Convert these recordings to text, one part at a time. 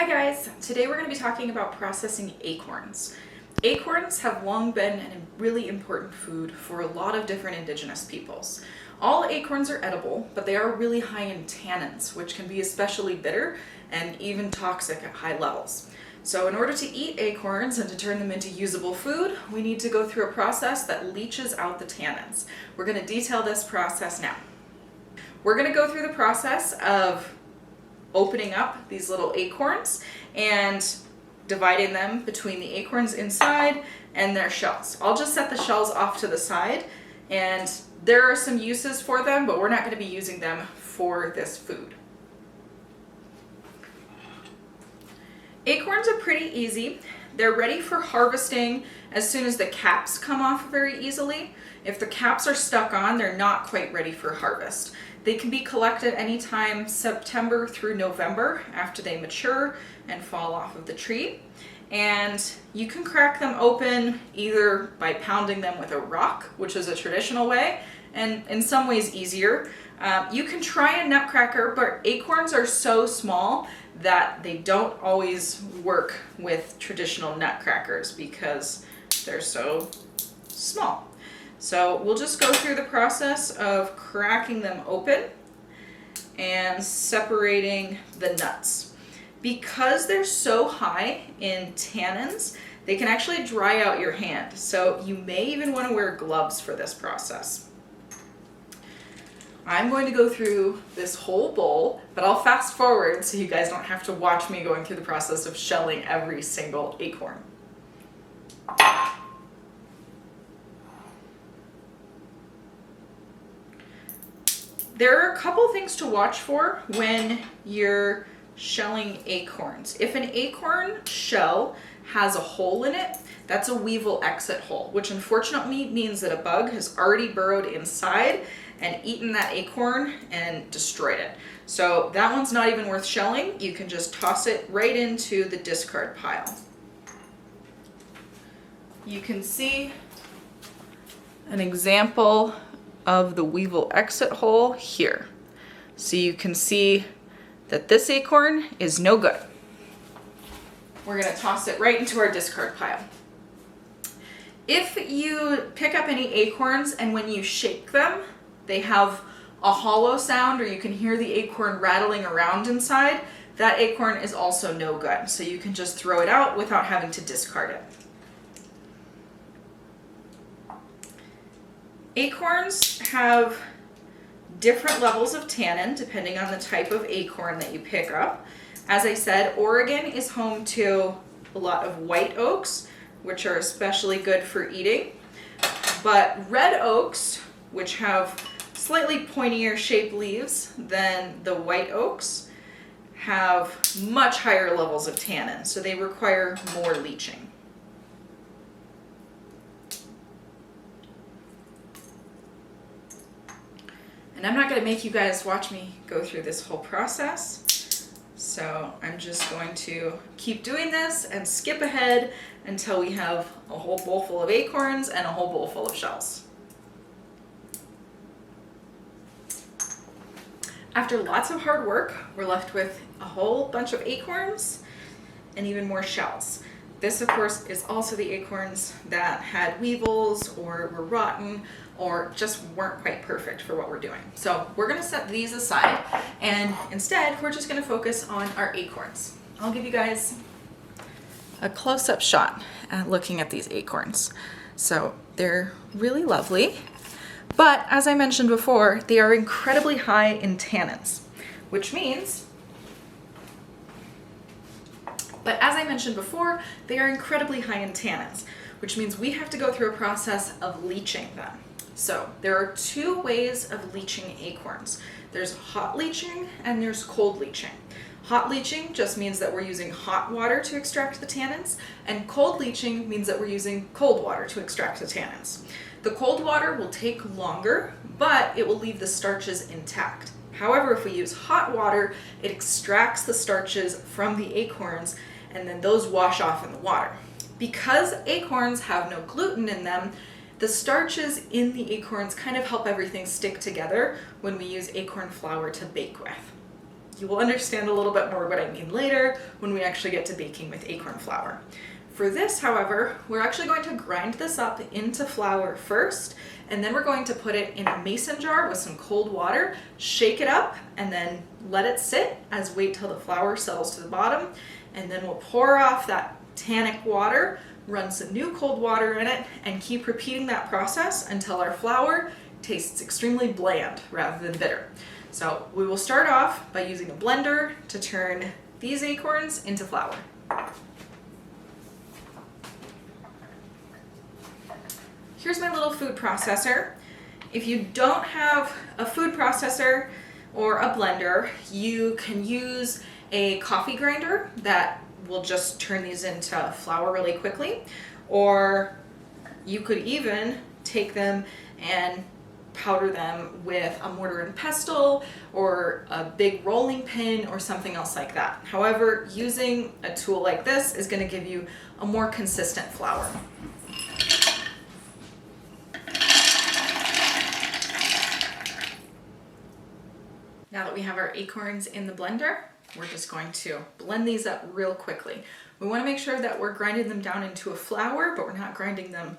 Hi guys, today we're going to be talking about processing acorns. Acorns have long been a really important food for a lot of different indigenous peoples. All acorns are edible, but they are really high in tannins, which can be especially bitter and even toxic at high levels. So in order to eat acorns and to turn them into usable food, we need to go through a process that leaches out the tannins. We're going to detail this process now. We're going to go through the process of opening up these little acorns and dividing them between the acorns inside and their shells. I'll just set the shells off to the side, and there are some uses for them, but we're not going to be using them for this food. Acorns are pretty easy. They're ready for harvesting as soon as the caps come off very easily. If the caps are stuck on, they're not quite ready for harvest. They can be collected anytime September through November after they mature and fall off of the tree. And you can crack them open either by pounding them with a rock, which is a traditional way, and in some ways easier. You can try a nutcracker, but acorns are so small that they don't always work with traditional nutcrackers because they're so small. So we'll just go through the process of cracking them open and separating the nuts. Because they're so high in tannins, they can actually dry out your hand. So you may even want to wear gloves for this process. I'm going to go through this whole bowl, but I'll fast forward so you guys don't have to watch me going through the process of shelling every single acorn. There are a couple things to watch for when you're shelling acorns. If an acorn shell has a hole in it, that's a weevil exit hole, which unfortunately means that a bug has already burrowed inside and eaten that acorn and destroyed it. So that one's not even worth shelling. You can just toss it right into the discard pile. You can see an example of the weevil exit hole here. So you can see that this acorn is no good. We're going to toss it right into our discard pile. If you pick up any acorns and when you shake them, they have a hollow sound or you can hear the acorn rattling around inside, that acorn is also no good. So you can just throw it out without having to discard it. Acorns have different levels of tannin depending on the type of acorn that you pick up. As I said, Oregon is home to a lot of white oaks, which are especially good for eating. But red oaks, which have slightly pointier shaped leaves than the white oaks, have much higher levels of tannin, so they require more leaching. And I'm not going to make you guys watch me go through this whole process, so I'm just going to keep doing this and skip ahead until we have a whole bowl full of acorns and a whole bowl full of shells. After lots of hard work, we're left with a whole bunch of acorns and even more shells. This, of course, is also the acorns that had weevils or were rotten or just weren't quite perfect for what we're doing. So we're going to set these aside, and instead we're just going to focus on our acorns. I'll give you guys a close-up shot at looking at these acorns. So they're really lovely, but as I mentioned before, they are incredibly high in tannins, which means we have to go through a process of leaching them. So there are two ways of leaching acorns. There's hot leaching and there's cold leaching. Hot leaching just means that we're using hot water to extract the tannins, and cold leaching means that we're using cold water to extract the tannins. The cold water will take longer, but it will leave the starches intact. However, if we use hot water, it extracts the starches from the acorns, and then those wash off in the water. Because acorns have no gluten in them, the starches in the acorns kind of help everything stick together when we use acorn flour to bake with. You will understand a little bit more what I mean later when we actually get to baking with acorn flour. For this, however, we're actually going to grind this up into flour first, and then we're going to put it in a mason jar with some cold water, shake it up, and then let it sit as wait till the flour settles to the bottom, and then we'll pour off that tannic water, run some new cold water in it, and keep repeating that process until our flour tastes extremely bland rather than bitter. So we will start off by using a blender to turn these acorns into flour. Here's my little food processor. If you don't have a food processor or a blender, you can use a coffee grinder that will just turn these into flour really quickly, or you could even take them and powder them with a mortar and pestle or a big rolling pin or something else like that. However, using a tool like this is going to give you a more consistent flour. Now that we have our acorns in the blender, we're just going to blend these up real quickly. We want to make sure that we're grinding them down into a flour, but we're not grinding them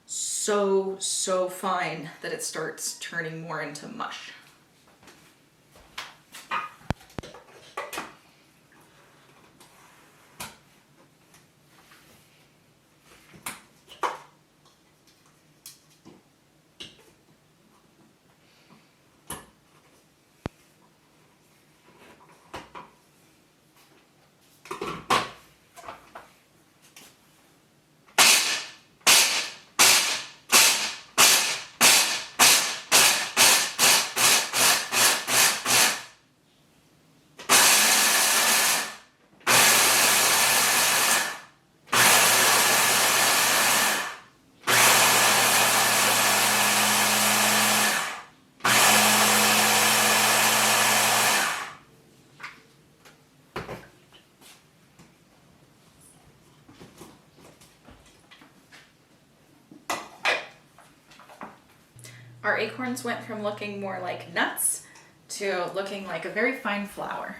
so fine that it starts turning more into mush. Our acorns went from looking more like nuts to looking like a very fine flour.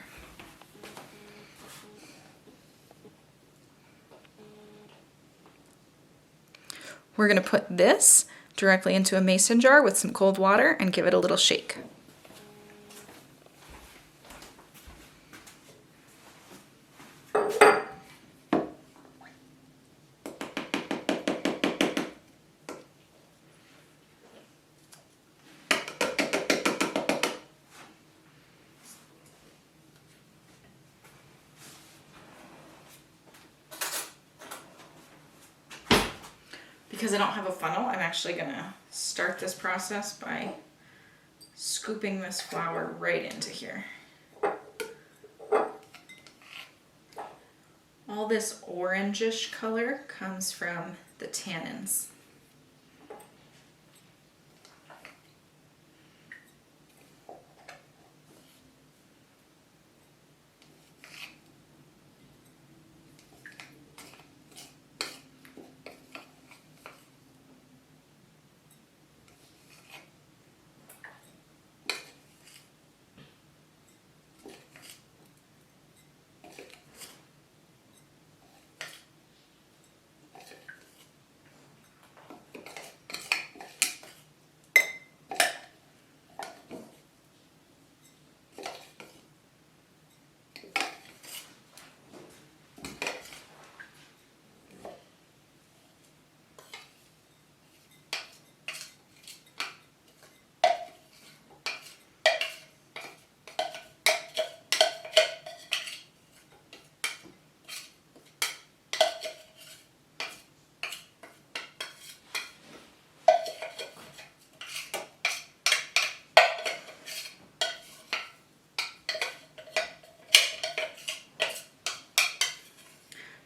We're going to put this directly into a mason jar with some cold water and give it a little shake. Because I don't have a funnel, I'm actually going to start this process by scooping this flour right into here. All this orangish color comes from the tannins.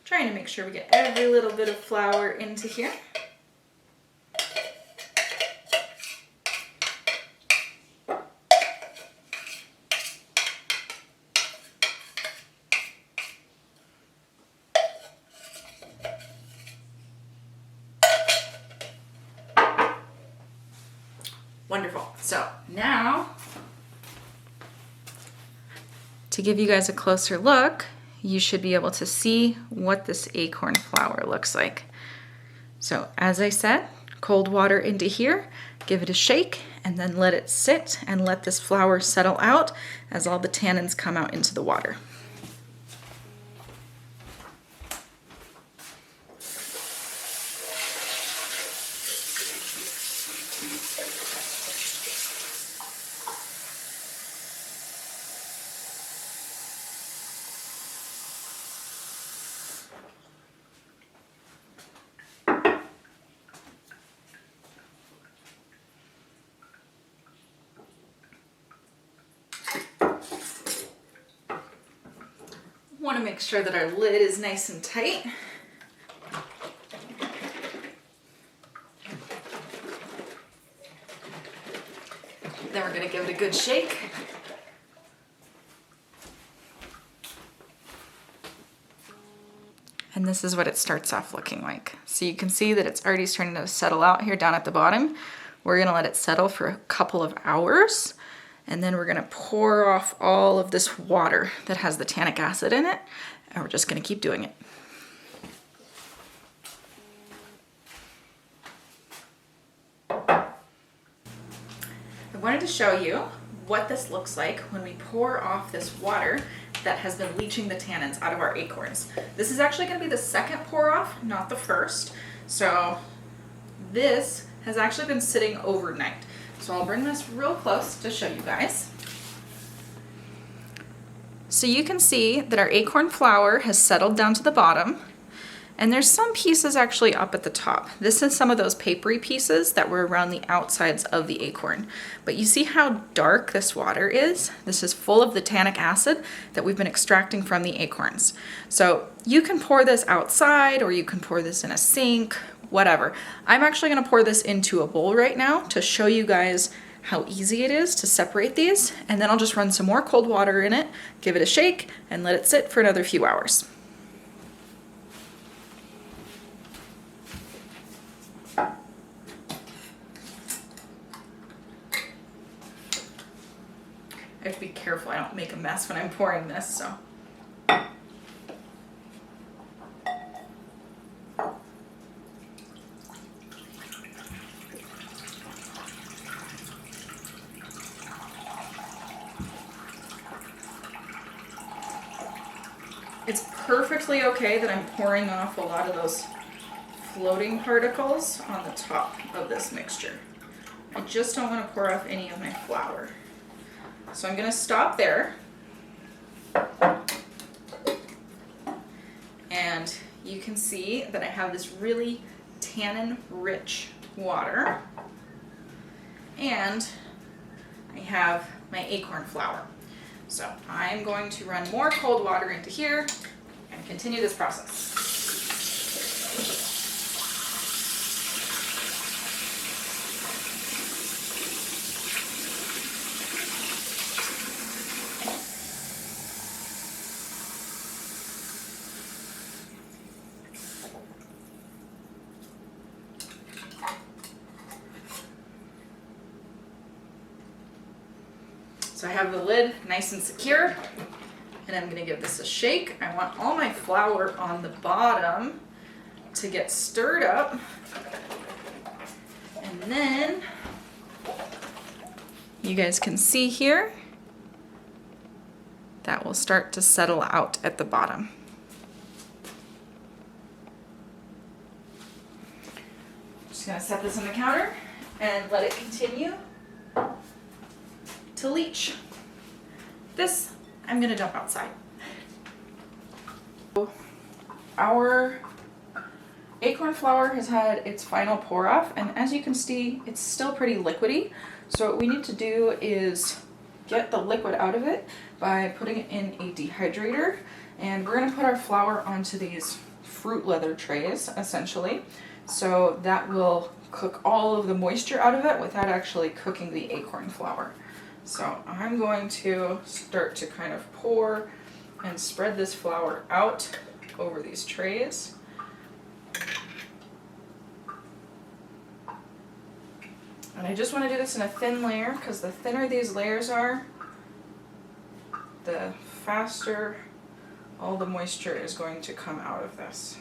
Trying to make sure we get every little bit of flour into here. Wonderful. So now To give you guys a closer look, you should be able to see what this acorn flour looks like. So as I said, cold water into here, give it a shake, and then let it sit and let this flour settle out as all the tannins come out into the water. Want to make sure that our lid is nice and tight. Then we're going to give it a good shake. And this is what it starts off looking like. So you can see that it's already starting to settle out here down at the bottom. We're going to let it settle for a couple of hours. And then we're going to pour off all of this water that has the tannic acid in it. And we're just going to keep doing it. I wanted to show you what this looks like when we pour off this water that has been leaching the tannins out of our acorns. This is actually going to be the second pour off, not the first. So this has actually been sitting overnight. So I'll bring this real close to show you guys. So you can see that our acorn flour has settled down to the bottom, and there's some pieces actually up at the top. This is some of those papery pieces that were around the outsides of the acorn. But you see how dark this water is? This is full of the tannic acid that we've been extracting from the acorns. So you can pour this outside, or you can pour this in a sink, whatever. I'm actually going to pour this into a bowl right now to show you guys how easy it is to separate these, and then I'll just run some more cold water in it, give it a shake, and let it sit for another few hours. I have to be careful I don't make a mess when I'm pouring this, so. It's perfectly okay that I'm pouring off a lot of those floating particles on the top of this mixture. I just don't want to pour off any of my flour. So I'm going to stop there. And you can see that I have this really tannin-rich water. And I have my acorn flour. So I'm going to run more cold water into here and continue this process. So I have the lid nice and secure, and I'm going to give this a shake. I want all my flour on the bottom to get stirred up, and then you guys can see here that will start to settle out at the bottom. Just going to set this on the counter and let it continue to leach. This I'm gonna dump outside. Our acorn flour has had its final pour off, and as you can see, it's still pretty liquidy. So what we need to do is get the liquid out of it by putting it in a dehydrator, and we're gonna put our flour onto these fruit leather trays essentially. So that will cook all of the moisture out of it without actually cooking the acorn flour. So I'm going to start to kind of pour and spread this flour out over these trays. And I just want to do this in a thin layer, because the thinner these layers are, the faster all the moisture is going to come out of this.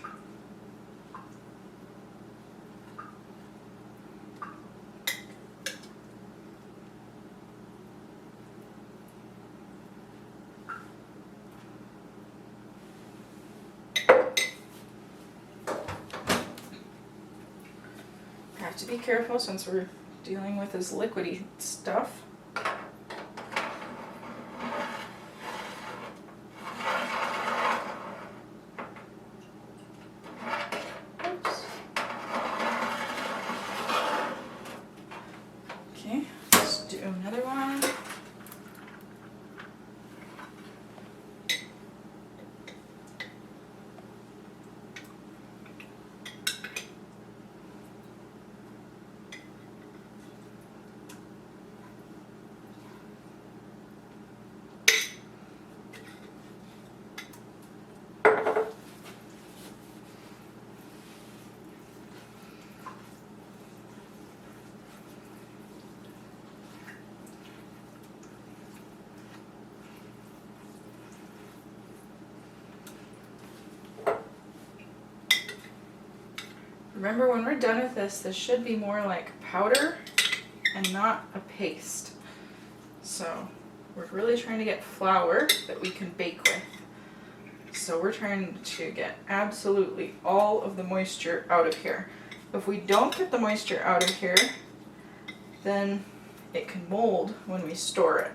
Have to be careful since we're dealing with this liquidy stuff. Oops. Okay, let's do another one. Remember, when we're done with this, this should be more like powder and not a paste. So we're really trying to get flour that we can bake with. So we're trying to get absolutely all of the moisture out of here. If we don't get the moisture out of here, then it can mold when we store it.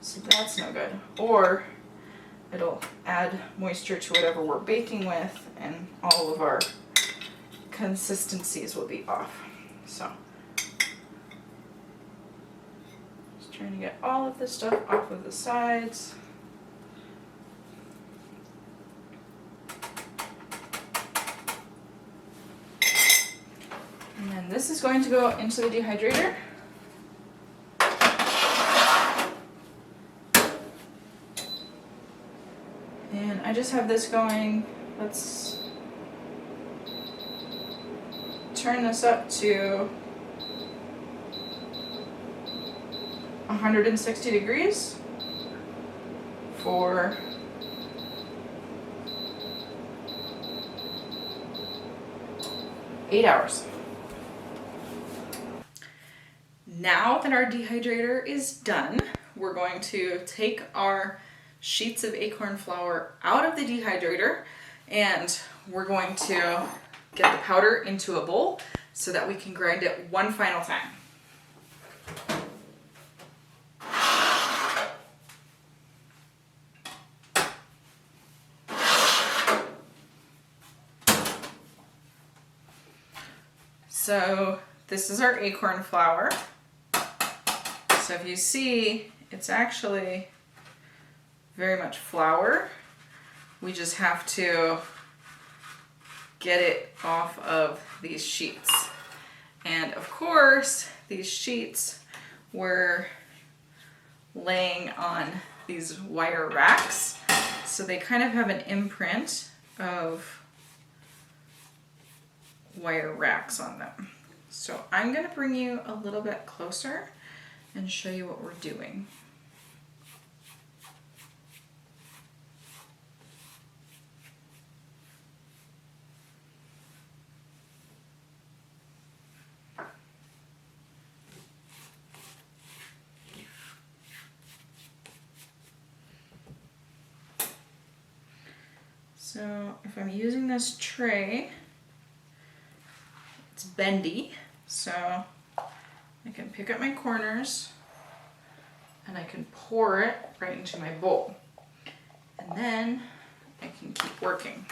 So that's no good. Or it'll add moisture to whatever we're baking with, and all of our consistencies will be off. So just trying to get all of this stuff off of the sides. And then this is going to go into the dehydrator. And I just have this going. Let's turn this up to 160 degrees for 8 hours. Now that our dehydrator is done, we're going to take our sheets of acorn flour out of the dehydrator, and we're going to get the powder into a bowl so that we can grind it one final time. So this is our acorn flour. So if you see, it's actually very much flour. We just have to get it off of these sheets. And of course, these sheets were laying on these wire racks, so they kind of have an imprint of wire racks on them. So I'm going to bring you a little bit closer and show you what we're doing. So if I'm using this tray, it's bendy, so I can pick up my corners and I can pour it right into my bowl. And then I can keep working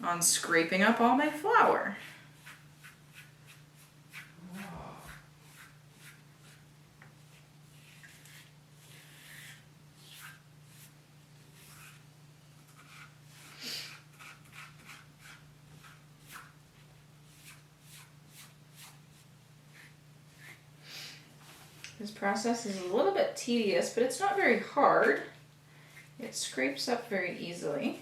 on scraping up all my flour. This process is a little bit tedious, but it's not very hard. It scrapes up very easily.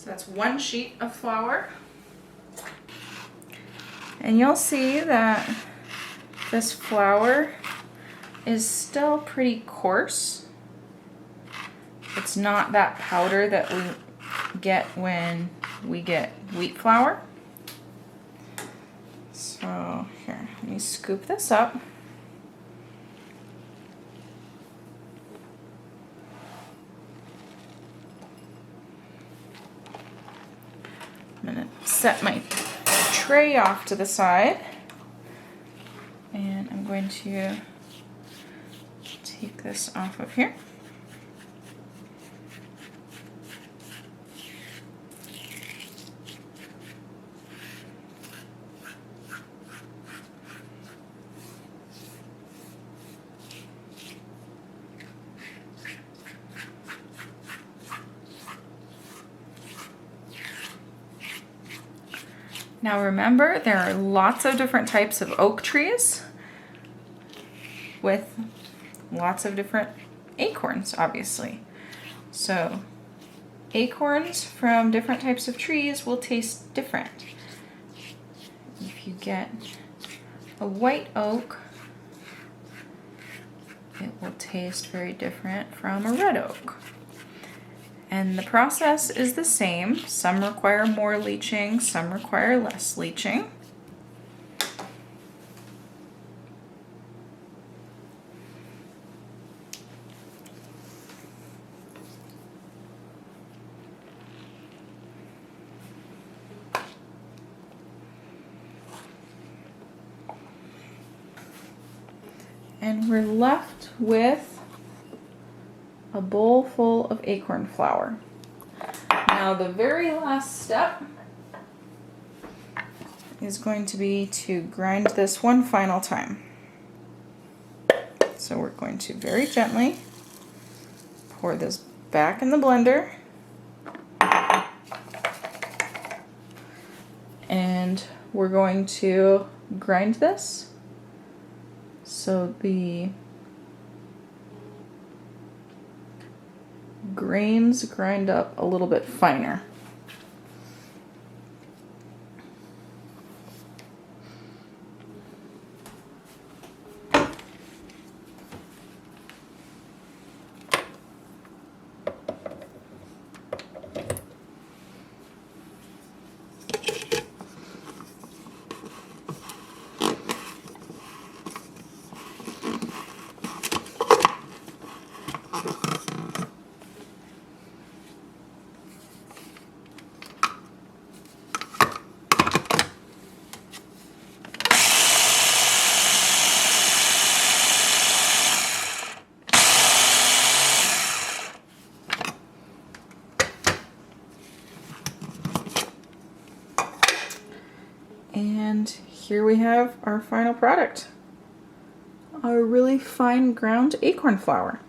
So that's 1 sheet of flour. And you'll see that this flour is still pretty coarse. It's not that powder that we get when we get wheat flour. So here, let me scoop this up. I'm gonna set my tray off to the side, and I'm going to take this off of here. Now remember, there are lots of different types of oak trees with lots of different acorns, obviously. So acorns from different types of trees will taste different. If you get a white oak, it will taste very different from a red oak. And the process is the same. Some require more leaching, some require less leaching. And we're left with a bowl full of acorn flour. Now the very last step is going to be to grind this one final time. So we're going to very gently pour this back in the blender, and we're going to grind this so the grains grind up a little bit finer. And here we have our final product, our really fine ground acorn flour.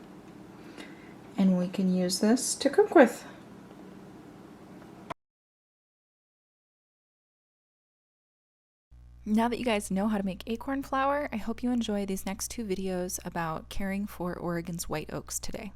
And we can use this to cook with. Now that you guys know how to make acorn flour, I hope you enjoy these next 2 videos about caring for Oregon's white oaks today.